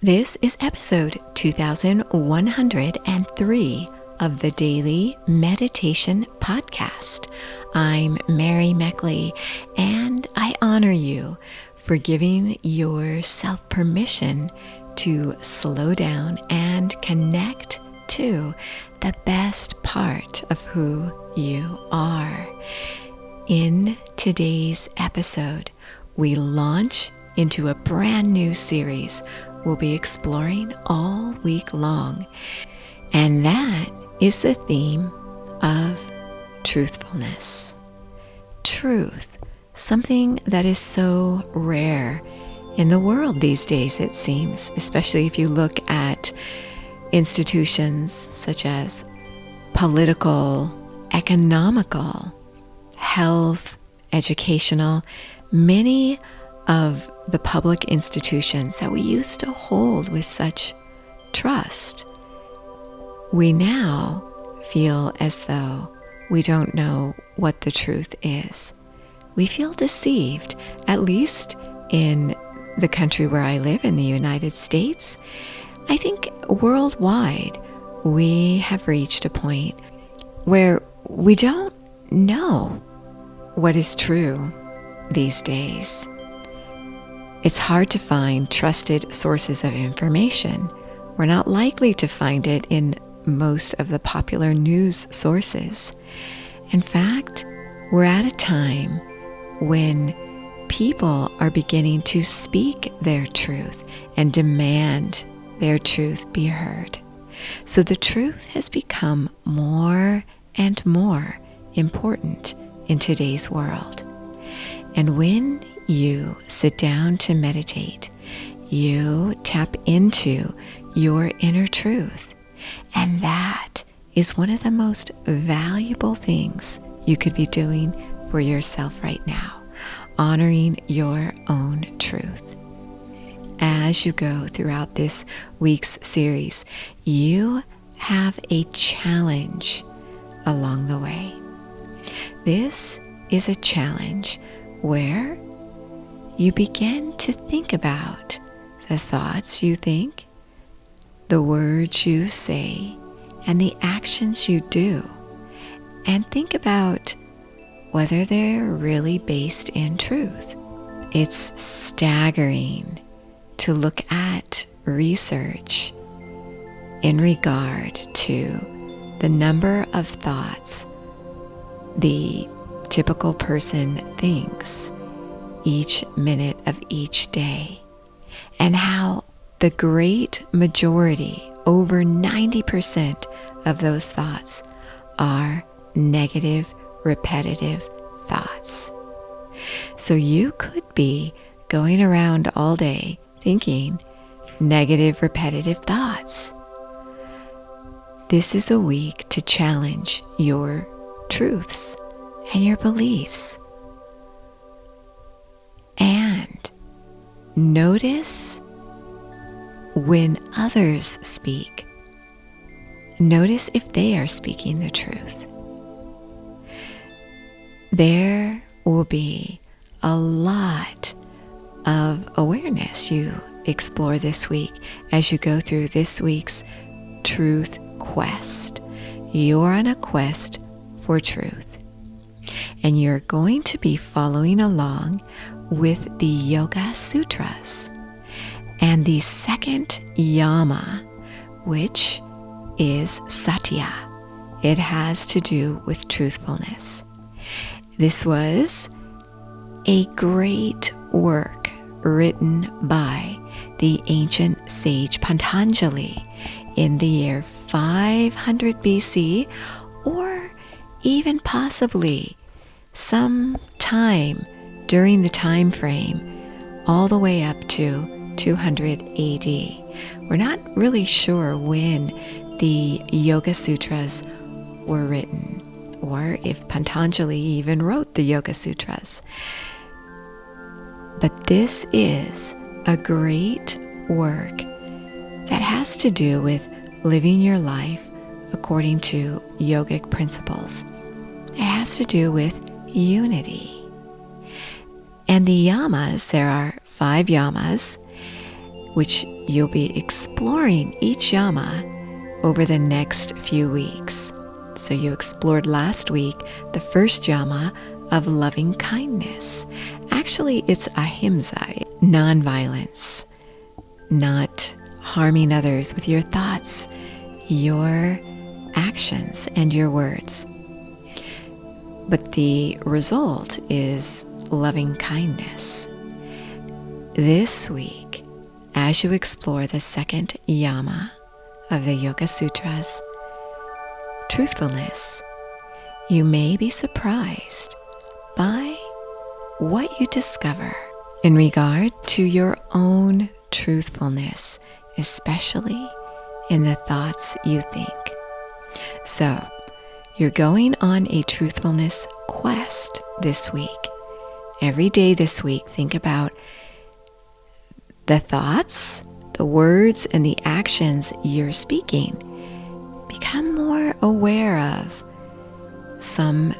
This is episode 2103 of the Daily Meditation Podcast. I'm Mary Meckley, and I honor you for giving yourself permission to slow down and connect to the best part of who you are. In today's episode, we launch into a brand new series we'll be exploring all week long, and that is the theme of truthfulness. Truth, something that is so rare in the world these days, it seems, especially if you look at institutions such as political, economical, health, educational, many of the public institutions that we used to hold with such trust. We now feel as though we don't know what the truth is. We feel deceived, at least in the country where I live, in the United States. I think worldwide, we have reached a point where we don't know what is true these days. It's hard to find trusted sources of information. We're not likely to find it in most of the popular news sources. In fact, we're at a time when people are beginning to speak their truth and demand their truth be heard. So the truth has become more and more important in today's world. And when you sit down to meditate, you tap into your inner truth. And that is one of the most valuable things you could be doing for yourself right now, honoring your own truth. As you go throughout this week's series, you have a challenge along the way. This is a challenge where you begin to think about the thoughts you think, the words you say, and the actions you do, and think about whether they're really based in truth. It's staggering to look at research in regard to the number of thoughts the typical person thinks each minute of each day, and how the great majority, over 90% of those thoughts, are negative, repetitive thoughts. So you could be going around all day thinking negative, repetitive thoughts. This is a week to challenge your truths and your beliefs. And notice when others speak. Notice if they are speaking the truth. There will be a lot of awareness you explore this week as you go through this week's Truth Quest. You're on a quest for truth. And you're going to be following along with the Yoga Sutras and the second yama, which is Satya. It has to do with truthfulness. This was a great work written by the ancient sage Patanjali in the year 500 BC, or even possibly some time during the time frame all the way up to 200 AD. We're not really sure when the Yoga Sutras were written, or if Patanjali even wrote the Yoga Sutras. But this is a great work that has to do with living your life according to yogic principles. It has to do with unity. And the yamas, there are 5 yamas, which you'll be exploring each yama over the next few weeks. So you explored last week the first yama of loving kindness. Actually, it's ahimsa, nonviolence, not harming others with your thoughts, your actions, and your words. But the result is loving kindness. This week, as you explore the second yama of the Yoga Sutras, truthfulness, you may be surprised by what you discover in regard to your own truthfulness, especially in the thoughts you think. So, you're going on a truthfulness quest this week. Every day this week, think about the thoughts, the words, and the actions you're speaking. Become more aware of some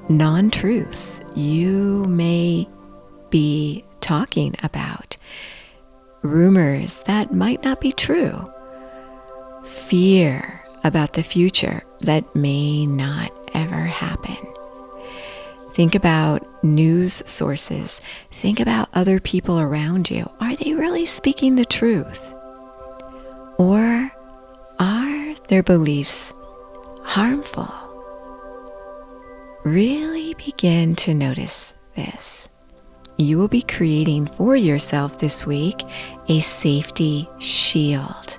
non-truths you may be talking about, rumors that might not be true, fear about the future that may not ever happen. Think about news sources. Think about other people around you. Are they really speaking the truth? Or are their beliefs harmful? Really begin to notice this. You will be creating for yourself this week a safety shield.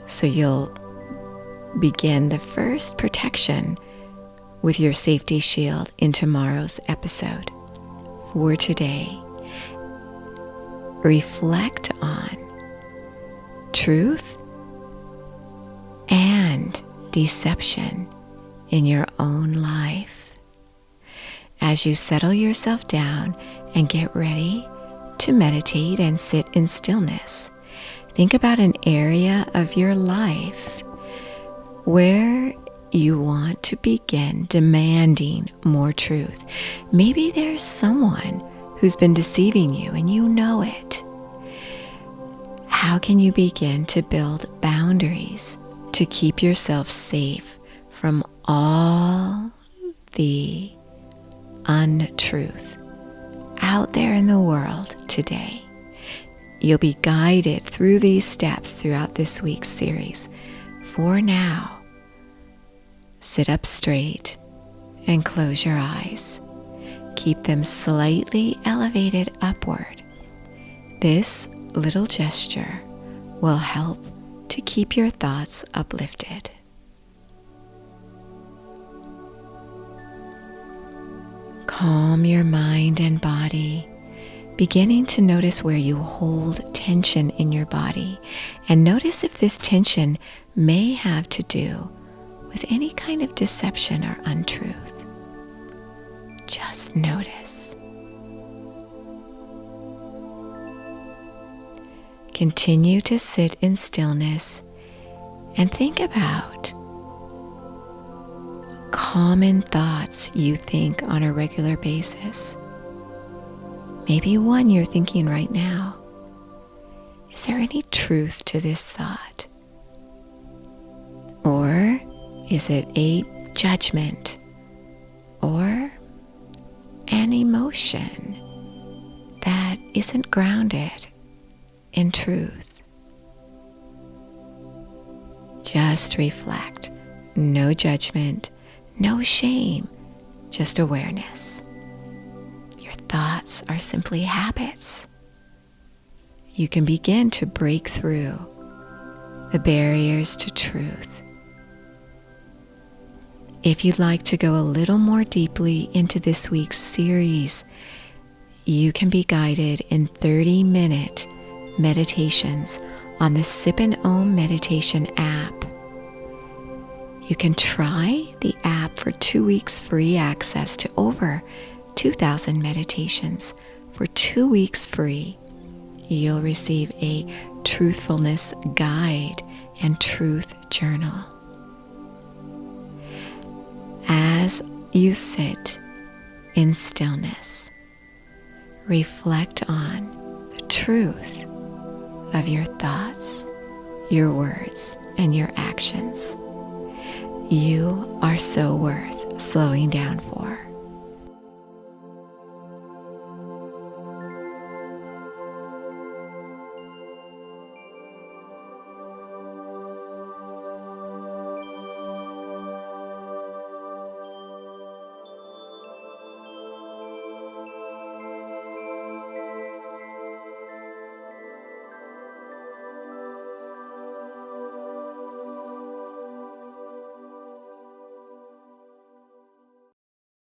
So you'll begin the first protection with your safety shield in tomorrow's episode. For today, reflect on truth and deception in your own life. As you settle yourself down and get ready to meditate and sit in stillness, think about an area of your life where you want to begin demanding more truth. Maybe there's someone who's been deceiving you and you know it. How can you begin to build boundaries to keep yourself safe from all the untruth out there in the world today? You'll be guided through these steps throughout this week's series. For now, sit up straight and close your eyes. Keep them slightly elevated upward. This little gesture will help to keep your thoughts uplifted. Calm your mind and body, beginning to notice where you hold tension in your body, and notice if this tension may have to do with any kind of deception or untruth. Just notice. Continue to sit in stillness and think about common thoughts you think on a regular basis. Maybe one you're thinking right now. Is there any truth to this thought? Or is it a judgment or an emotion that isn't grounded in truth? Just reflect. No judgment, no shame, just awareness. Your thoughts are simply habits. You can begin to break through the barriers to truth. If you'd like to go a little more deeply into this week's series, you can be guided in 30-minute meditations on the Sip and Om meditation app. You can try the app for 2 weeks free access to over 2,000 meditations. For 2 weeks free, you'll receive a truthfulness guide and truth journal. As you sit in stillness, reflect on the truth of your thoughts, your words, and your actions. You are so worth slowing down for.